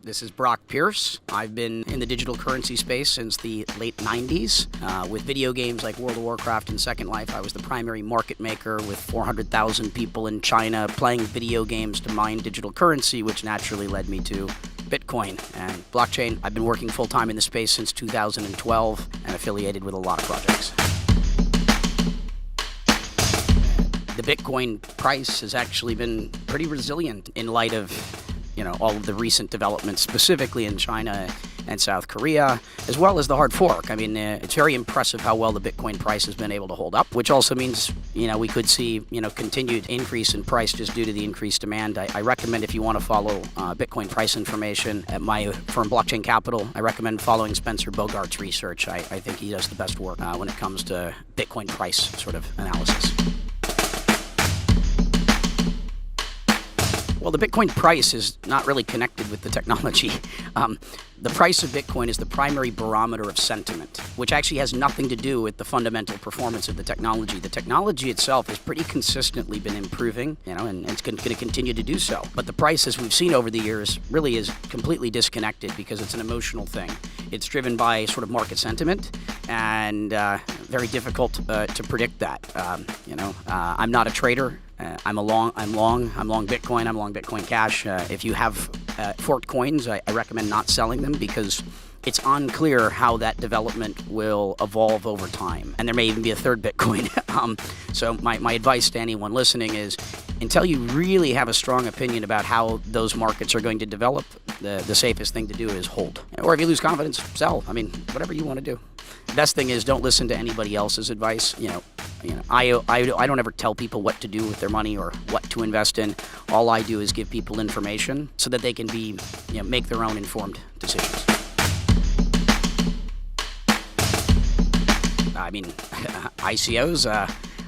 This is Brock Pierce. I've been in the digital currency space since the late 90s. With video games like World of Warcraft and Second Life, I was the primary market maker with 400,000 people in China playing video games to mine digital currency, which naturally led me to Bitcoin and blockchain. I've been working full-time in the space since 2012 and affiliated with a lot of projects. The Bitcoin price has actually been pretty resilient in light of, all of the recent developments, specifically in China and South Korea, as well as the hard fork. I mean, it's very impressive how well the Bitcoin price has been able to hold up, which also means, we could see, continued increase in price just due to the increased demand. I recommend, if you want to follow Bitcoin price information at my firm, Blockchain Capital, I recommend following Spencer Bogart's research. I think he does the best work when it comes to Bitcoin price sort of analysis. Well, the Bitcoin price is not really connected with the technology. The price of Bitcoin is the primary barometer of sentiment, which actually has nothing to do with the fundamental performance of the technology. The technology itself has pretty consistently been improving, and it's going to continue to do so. But the price, as we've seen over the years, really is completely disconnected because it's an emotional thing. It's driven by sort of market sentiment, and very difficult to predict that. I'm not a trader. I'm long Bitcoin. I'm long Bitcoin Cash. If you have forked coins, I recommend not selling them because it's unclear how that development will evolve over time. And there may even be a third Bitcoin. So my advice to anyone listening is, until you really have a strong opinion about how those markets are going to develop, the safest thing to do is hold. Or if you lose confidence, sell. I mean, whatever you want to do. The best thing is, don't listen to anybody else's advice. I don't ever tell people what to do with their money or what to invest in. All I do is give people information so that they can make their own informed decisions. I mean, ICOs,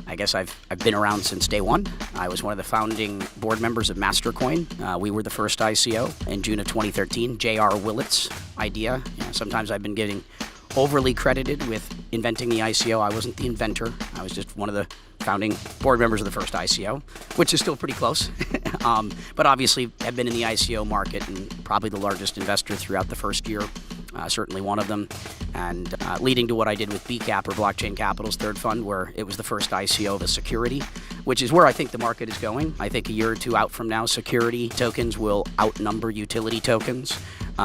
I guess I've been around since day one. I was one of the founding board members of Mastercoin. We were the first ICO in June of 2013. J.R. Willett's idea. Sometimes I've been getting overly credited with inventing the ICO. I wasn't the inventor. I was just one of the founding board members of the first ICO, which is still pretty close. But obviously, I've been in the ICO market and probably the largest investor throughout the first year. Certainly one of them, and leading to what I did with BCAP, or Blockchain Capital's third fund, where it was the first ICO of a security, which is where I think the market is going. I think a year or two out from now, security tokens will outnumber utility tokens,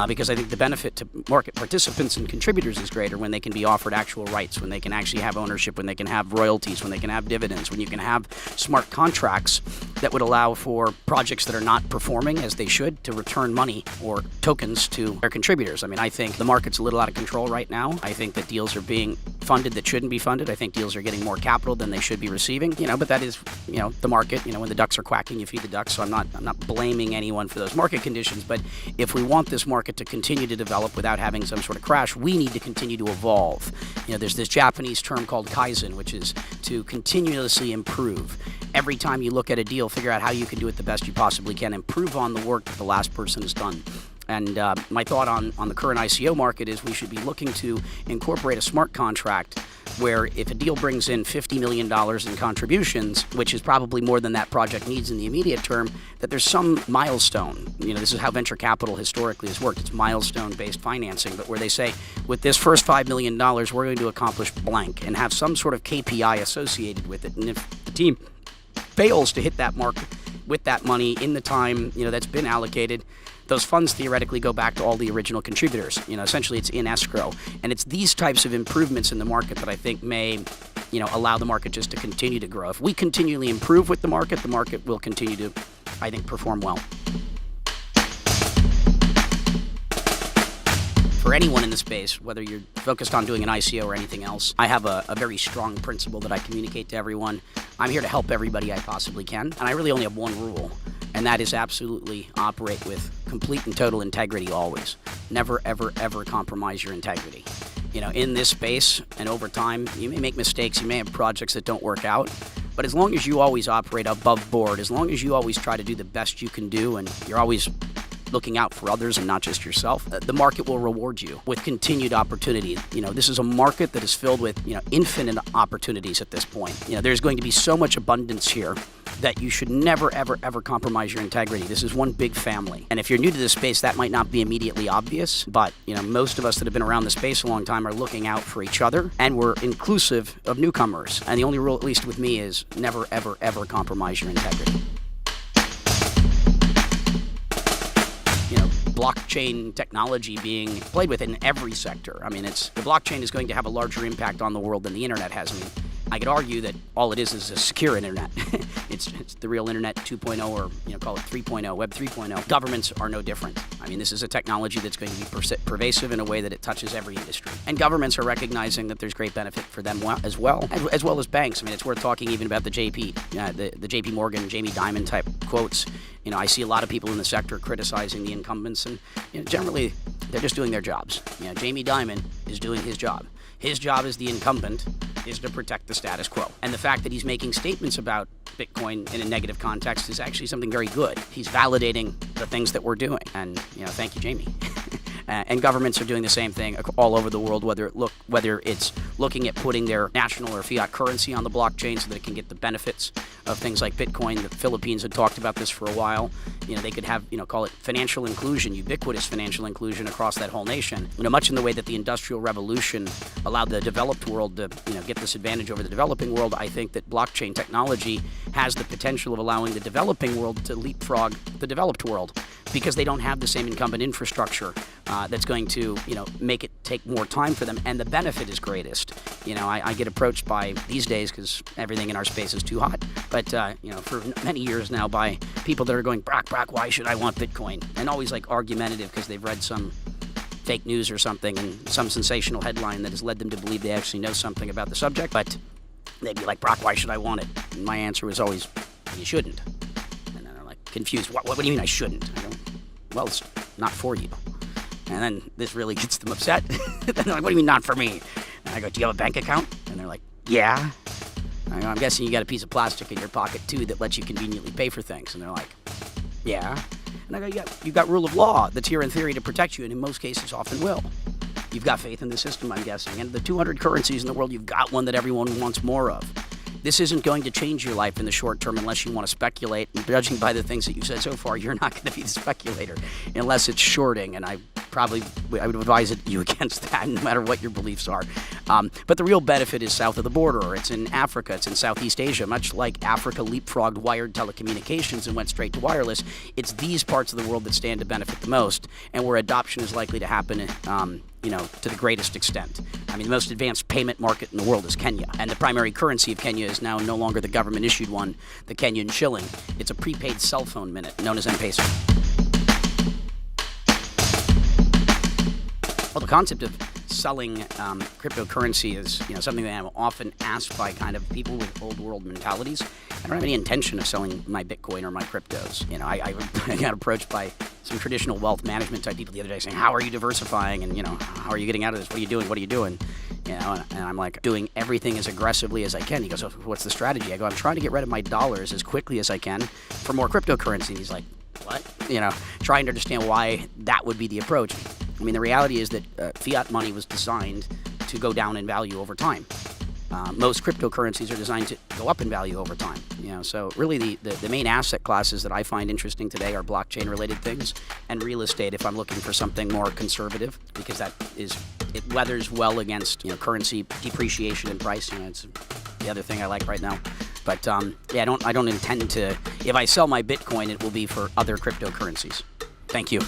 because I think the benefit to market participants and contributors is greater when they can be offered actual rights, when they can actually have ownership, when they can have royalties, when they can have dividends, when you can have smart contracts that would allow for projects that are not performing as they should to return money or tokens to their contributors. I mean, I think the market's a little out of control right now. I think that deals are being funded that shouldn't be funded. I think deals are getting more capital than they should be receiving. But that is, the market. When the ducks are quacking, you feed the ducks. So I'm not blaming anyone for those market conditions. But if we want this market to continue to develop without having some sort of crash, we need to continue to evolve. There's this Japanese term called Kaizen, which is to continuously improve. Every time you look at a deal, figure out how you can do it the best you possibly can. Improve on the work that the last person has done. And my thought on the current ICO market is we should be looking to incorporate a smart contract where if a deal brings in $50 million in contributions, which is probably more than that project needs in the immediate term, that there's some milestone. This is how venture capital historically has worked. It's milestone-based financing, but where they say, with this first $5 million, we're going to accomplish blank, and have some sort of KPI associated with it. And if the team fails to hit that mark with that money in the time that's been allocated, those funds theoretically go back to all the original contributors. Essentially it's in escrow. And it's these types of improvements in the market that I think may, allow the market just to continue to grow. If we continually improve with the market will continue to, I think, perform well. For anyone in the space, whether you're focused on doing an ICO or anything else, I have a very strong principle that I communicate to everyone. I'm here to help everybody I possibly can, and I really only have one rule, and that is absolutely operate with complete and total integrity always. Never, ever, ever compromise your integrity. In this space and over time, you may make mistakes, you may have projects that don't work out, but as long as you always operate above board, as long as you always try to do the best you can do, and you're always looking out for others and not just yourself, the market will reward you with continued opportunity. This is a market that is filled with, infinite opportunities at this point. There's going to be so much abundance here that you should never, ever, ever compromise your integrity. This is one big family. And if you're new to this space, that might not be immediately obvious, but most of us that have been around the space a long time are looking out for each other, and we're inclusive of newcomers. And the only rule, at least with me, is never, ever, ever compromise your integrity. Blockchain technology being played with in every sector. I mean, the blockchain is going to have a larger impact on the world than the internet has. I mean, I could argue that all it is a secure internet. It's the real internet 2.0, or call it 3.0, Web 3.0. Governments are no different. I mean, this is a technology that's going to be pervasive in a way that it touches every industry. And governments are recognizing that there's great benefit for them as well as banks. I mean, it's worth talking even about the JP Morgan, Jamie Dimon type quotes. I see a lot of people in the sector criticizing the incumbents, and generally they're just doing their jobs. Jamie Dimon is doing his job. His job as the incumbent is to protect the status quo. And the fact that he's making statements about Bitcoin in a negative context is actually something very good. He's validating the things that we're doing. And, thank you, Jamie. And governments are doing the same thing all over the world, whether it's looking at putting their national or fiat currency on the blockchain so that it can get the benefits of things like Bitcoin. The Philippines had talked about this for a while. They could have, call it financial inclusion, ubiquitous financial inclusion across that whole nation. Much in the way that the Industrial Revolution allowed the developed world to, get this advantage over the developing world. I think that blockchain technology has the potential of allowing the developing world to leapfrog the developed world, because they don't have the same incumbent infrastructure that's going to, make it take more time for them, and the benefit is greatest. I get approached by, these days, because everything in our space is too hot, but, for many years now, by people that are going, Brock, why should I want Bitcoin? And always argumentative because they've read some fake news or something and some sensational headline that has led them to believe they actually know something about the subject, but they'd be like, Brock, why should I want it? And my answer was always, you shouldn't. And then they're confused. What do you mean I shouldn't? I go, well, it's not for you. And then this really gets them upset. Then they're like, what do you mean not for me? And I go, do you have a bank account? And they're like, yeah. I go, I'm guessing you got a piece of plastic in your pocket too that lets you conveniently pay for things. And they're like, yeah. And I go, you've got rule of law that's here in theory to protect you, and in most cases often will. You've got faith in the system, I'm guessing. And the 200 currencies in the world, you've got one that everyone wants more of. This isn't going to change your life in the short term unless you want to speculate. And judging by the things that you've said so far, you're not going to be the speculator unless it's shorting. And I would advise you against that, no matter what your beliefs are. But the real benefit is south of the border. It's in Africa. It's in Southeast Asia. Much like Africa leapfrogged wired telecommunications and went straight to wireless, it's these parts of the world that stand to benefit the most, and where adoption is likely to happen to the greatest extent. I mean, the most advanced payment market in the world is Kenya, and the primary currency of Kenya is now no longer the government-issued one, the Kenyan shilling. It's a prepaid cell phone minute, known as M-Pesa. Well, the concept of selling cryptocurrency is something that I'm often asked by kind of people with old world mentalities. I don't have any intention of selling my Bitcoin or my cryptos. I got approached by some traditional wealth management type people the other day saying, how are you diversifying? And, how are you getting out of this? What are you doing? What are you doing? And I'm like, doing everything as aggressively as I can. He goes, oh, what's the strategy? I go, I'm trying to get rid of my dollars as quickly as I can for more cryptocurrency. And he's like, what? Trying to understand why that would be the approach. I mean, the reality is that fiat money was designed to go down in value over time. Most cryptocurrencies are designed to go up in value over time. So really the main asset classes that I find interesting today are blockchain-related things and real estate if I'm looking for something more conservative, because it weathers well against currency depreciation and price. It's the other thing I like right now. But I don't intend to. If I sell my Bitcoin, it will be for other cryptocurrencies. Thank you.